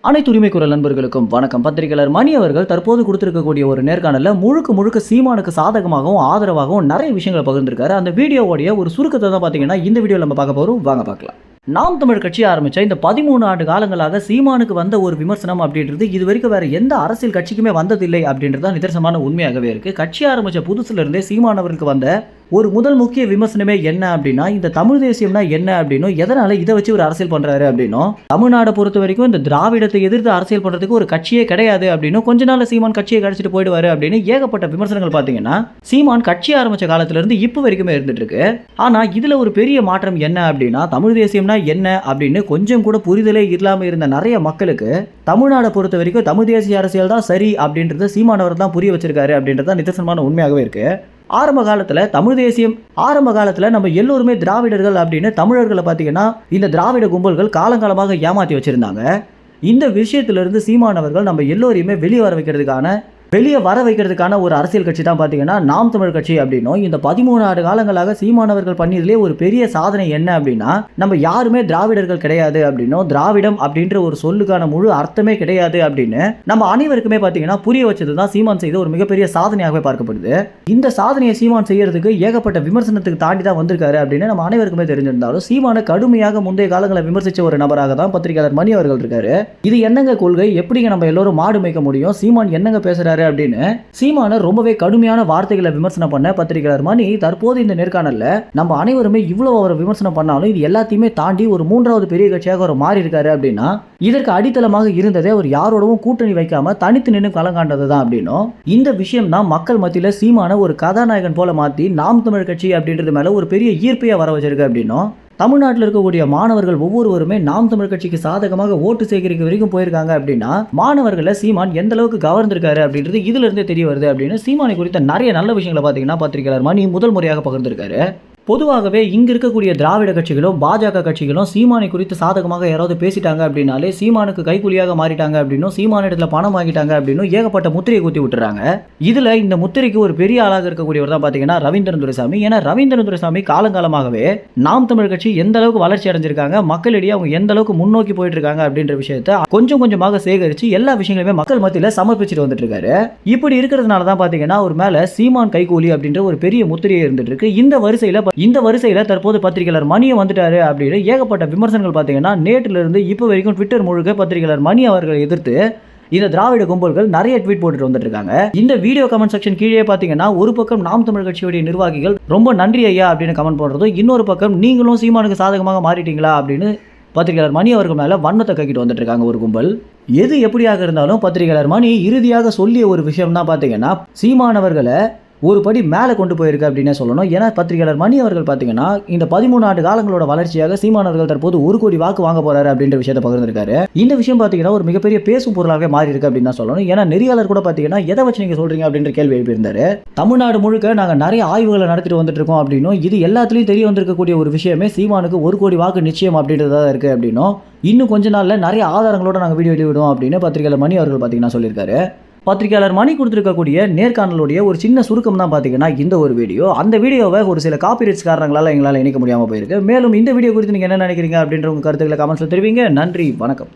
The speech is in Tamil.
அனைத்து உரிமை குரல் நண்பர்களுக்கும் வணக்கம். பத்திரிகையாளர் மணி அவர்கள் தற்போது கொடுத்திருக்கக்கூடிய ஒரு நேர்காணல்ல முழுக்க சீமானுக்கு சாதகமாகவும் ஆதரவாகவும் நிறைய விஷயங்களை பகிர்ந்திருக்காரு. அந்த வீடியோவுடைய ஒரு சுருக்கத்தை தான் பார்த்தீங்கன்னா இந்த வீடியோவில் நம்ம பார்க்க போறோம். வாங்க பார்க்கலாம். நாம் தமிழ் கட்சி ஆரம்பிச்ச இந்த 13 ஆண்டு காலங்களாக சீமானுக்கு வந்த ஒரு விமர்சனம் அப்படின்றது இதுவரைக்கும் வேற எந்த அரசியல் கட்சிக்குமே வந்ததில்லை அப்படின்றது நிதர்சனமான உண்மையாகவே இருக்கு. கட்சி ஆரம்பிச்ச புதுசுல இருந்தே சீமான் அவர்களுக்கு வந்த ஒரு முதல் முக்கிய விமர்சனமே என்ன அப்படின்னா, இந்த தமிழ் தேசியம்னா என்ன அப்படின்னும், எதனால இதை வச்சு ஒரு அரசியல் பண்றாரு அப்படின்னும், தமிழ்நாடை பொறுத்த வரைக்கும் இந்த திராவிடத்தை எதிர்த்து அரசியல் பண்றதுக்கு ஒரு கட்சியே கிடையாது அப்படின்னும், கொஞ்ச நாள் சீமான் கட்சியை கழிச்சிட்டு போயிடுவாரு அப்படின்னு ஏகப்பட்ட விமர்சனங்கள் பார்த்தீங்கன்னா சீமான் கட்சி ஆரம்பிச்ச காலத்துல இருந்து இப்போ வரைக்குமே இருந்துட்டு இருக்கு. ஆனா இதுல ஒரு பெரிய மாற்றம் என்ன அப்படின்னா, தமிழ் தேசியம்னா என்ன அப்படின்னு கொஞ்சம் கூட புரிதலே இல்லாம இருந்த நிறைய மக்களுக்கு தமிழ்நாடை பொறுத்த வரைக்கும் தமிழ் தேசிய அரசியல் தான் சரி அப்படின்றத சீமானவர் தான் புரிய வச்சிருக்காரு அப்படின்றது நிதர்சனமான உண்மையாகவே இருக்கு. ஆரம்ப காலத்தில் தமிழ் தேசியம் நம்ம எல்லோருமே திராவிடர்கள் அப்படின்னு தமிழர்களை பார்த்தீங்கன்னா இந்த திராவிட கும்பல்கள் காலங்காலமாக ஏமாற்றி வச்சிருந்தாங்க. இந்த விஷயத்திலிருந்து சீமானவர்கள் நம்ம எல்லோரையுமே வெளியே வர வைக்கிறதுக்கான ஒரு அரசியல் கட்சி தான் பார்த்தீங்கன்னா நாம் தமிழ் கட்சி அப்படின்னும், இந்த 13 ஆண்டு காலங்களாக சீமானவர்கள் பண்ணியதிலே ஒரு பெரிய சாதனை என்ன அப்படின்னா, நம்ம யாருமே திராவிடர்கள் கிடையாது அப்படின்னும், திராவிடம் அப்படின்ற ஒரு சொல்லுக்கான முழு அர்த்தமே கிடையாது அப்படின்னு நம்ம அனைவருக்குமே பார்த்தீங்கன்னா புரிய வச்சது தான் சீமான் செய்த ஒரு மிகப்பெரிய சாதனையாகவே பார்க்கப்படுது. இந்த சாதனையை சீமான் செய்யறதுக்கு ஏகப்பட்ட விமர்சனத்துக்கு தாண்டி தான் வந்திருக்காரு அப்படின்னு நம்ம அனைவருக்குமே தெரிஞ்சிருந்தாலும், சீமானை கடுமையாக முந்தைய காலங்களை விமர்சித்த ஒரு நபராக தான் பத்திரிகையாளர் மணி அவர்கள் இருக்காரு. இது என்னங்க கொள்கை, எப்படிங்க நம்ம எல்லோரும் மாடு மேய்க்க முடியும், சீமான் என்னங்க பேசுறாரு அப்படின்னு சீமான ரொம்பவே கடுமையான வார்த்தைகளை விமர்சனம் பண்ண பத்திரிகையாளர் மணி தற்போது இந்த நேர்காணல்ல நம்ம அனைவருமே இவ்வளவு அவர் விமர்சனம் பண்ணாலும் இது எல்லாத்தையுமே தாண்டி ஒரு மூன்றாவது பெரிய கட்சியாக அவர் மாறி இருக்காரு அப்படின்னா, இதற்கு அடித்தளமாக இருந்ததே அவர் யாரோடவும் கூட்டணி வைக்காம தனித்து நின்று களங்காண்டது தான் அப்படின்னும், இந்த விஷயம் தான் மக்கள் மத்தியில சீமான ஒரு கதாநாயகன் போல மாத்தி நாம் தமிழ் கட்சி அப்படின்றது மேல ஒரு பெரிய ஈர்ப்பையா வர வச்சிருக்கு அப்படின்னும், தமிழ்நாட்டில் இருக்கக்கூடிய மாணவர்கள் ஒவ்வொருவருமே நாம் தமிழ் கட்சிக்கு சாதகமாக ஓட்டு சேகரிக்க வரைக்கும் போயிருக்காங்க அப்படின்னா, மாணவர்களை சீமான் எந்த அளவுக்கு கவர்ந்திருக்காரு அப்படின்றது இதுல இருந்தே தெரிய வருது அப்படின்னு சீமானை குறித்த நிறைய நல்ல விஷயங்களை பார்த்தீங்கன்னா பத்திரிகையாளர் மணி முதல் முறையாக பகிர்ந்திருக்காரு. பொதுவாகவே இங்க இருக்கக்கூடிய திராவிட கட்சிகளும் பாஜக கட்சிகளும் சீமானை குறித்து சாதகமாக யாராவது பேசிட்டாங்க அப்படின்னாலே சீமானுக்கு கைக்கூலியாக மாறிட்டாங்க அப்படின்னும், சீமானிடத்துல பணம் வாங்கிட்டாங்க அப்படின்னும் ஏகப்பட்ட முத்திரையை குத்தி விட்டுறாங்க. இதுல இந்த முத்திரைக்கு ஒரு பெரிய ஆளாக இருக்கக்கூடியவர் தான் பாத்தீங்கன்னா ரவீந்திரன் துரைசாமி. ஏன்னா ரவீந்திரன் துரைசாமி காலங்காலமாகவே நாம் தமிழ் கட்சி எந்த அளவுக்கு வளர்ச்சி அடைஞ்சிருக்காங்க, மக்களிடையே அவங்க எந்த அளவுக்கு முன்னோக்கி போயிட்டு இருக்காங்க அப்படின்ற விஷயத்தை கொஞ்சம் கொஞ்சமாக சேகரிச்சு எல்லா விஷயங்களுமே மக்கள் மத்தியில சமர்ப்பிச்சுட்டு வந்துட்டு இருக்காரு. இப்படி இருக்கிறதுனால தான் பாத்தீங்கன்னா ஒரு மேல சீமான் கைக்கூலி அப்படின்ற ஒரு பெரிய முத்திரையை இருந்துட்டு இருக்கு. இந்த வரிசையில் தற்போது பத்திரிகையாளர் மணியும் வந்துட்டாரு அப்படின்னு ஏகப்பட்ட விமர்சனங்கள் பார்த்தீங்கன்னா நேற்றுல இருந்து இப்போ வரைக்கும் ட்விட்டர் முழுக்க பத்திரிகையாளர் மணி அவர்களை எதிர்த்து இந்த திராவிட கும்பல்கள் நிறைய ட்வீட் போட்டுட்டு வந்துட்டு இருக்காங்க. இந்த வீடியோ கமெண்ட் செக்ஷன் கீழே பார்த்தீங்கன்னா ஒரு பக்கம் நாம் தமிழ் கட்சியுடைய நிர்வாகிகள் ரொம்ப நன்றி ஐயா அப்படின்னு கமெண்ட் போடுறதும், இன்னொரு பக்கம் நீங்களும் சீமானுக்கு சாதகமாக மாறிட்டீங்களா அப்படின்னு பத்திரிகையாளர் மணி அவர்கள் மேல வன்மத்தை கக்கிட்டு வந்துட்டு இருக்காங்க ஒரு கும்பல். எது எப்படியாக இருந்தாலும் பத்திரிகையாளர் மணி இறுதியாக சொல்லிய ஒரு விஷயம் தான் பார்த்தீங்கன்னா சீமானவர்களை ஒரு படி மேலே கொண்டு போயிருக்கு அப்படின்னே சொல்லணும். ஏன்னா பத்திரிகையாளர் மணி அவர்கள் பார்த்தீங்கன்னா இந்த 13 ஆண்டு காலங்களோட வளர்ச்சியாக சீமானவர்கள் தற்போது 1 கோடி வாக்கு வாங்க போறாரு அப்படின்ற விஷயத்தை பகிர்ந்திருக்காரு. இந்த விஷயம் பார்த்தீங்கன்னா ஒரு மிகப்பெரிய பேசும் பொருளாகவே மாறி இருக்கு அப்படின்னு தான் சொல்லணும். ஏன்னா நெறியாளர் கூட பார்த்தீங்கன்னா எதை வச்சு நீங்க சொல்றீங்க அப்படின்ற கேள்வி எழுப்பியிருந்தாரு. தமிழ்நாடு முழுக்க நாங்கள் நிறைய ஆய்வுகளை நடத்திட்டு வந்துட்டு இருக்கோம் அப்படின்னும், இது எல்லாத்துலையும் தெரிய வந்திருக்கக்கூடிய ஒரு விஷயமே சீமானுக்கு 1 கோடி வாக்கு நிச்சயம் அப்படின்றதா இருக்கு அப்படின்னும், இன்னும் கொஞ்ச நாள்ல நிறைய ஆதாரங்களோட நாங்கள் வீடியோ வெளியிடுவோம் அப்படின்னு பத்திரிகையாளர் மணி அவர்கள் பார்த்தீங்கன்னா சொல்லியிருக்காரு. பத்திரிகையாளர் மணி கொடுத்திருக்கக்கூடிய நேர்காணலுடைய ஒரு சின்ன சுருக்கம் தான் பார்த்தீங்கன்னா இந்த ஒரு வீடியோ. அந்த வீடியோவை ஒரு சில காப்பிரைட்ஸ் காரணங்களால் எங்களால் இணைக்க முடியாமல் போயிருக்கு. மேலும் இந்த வீடியோ குறித்து நீங்கள் என்ன நினைக்கிறீங்க அப்படின்ற உங்கள் கருத்துக்களை கமெண்ட்ஸில் தெரிவிங்க. நன்றி, வணக்கம்.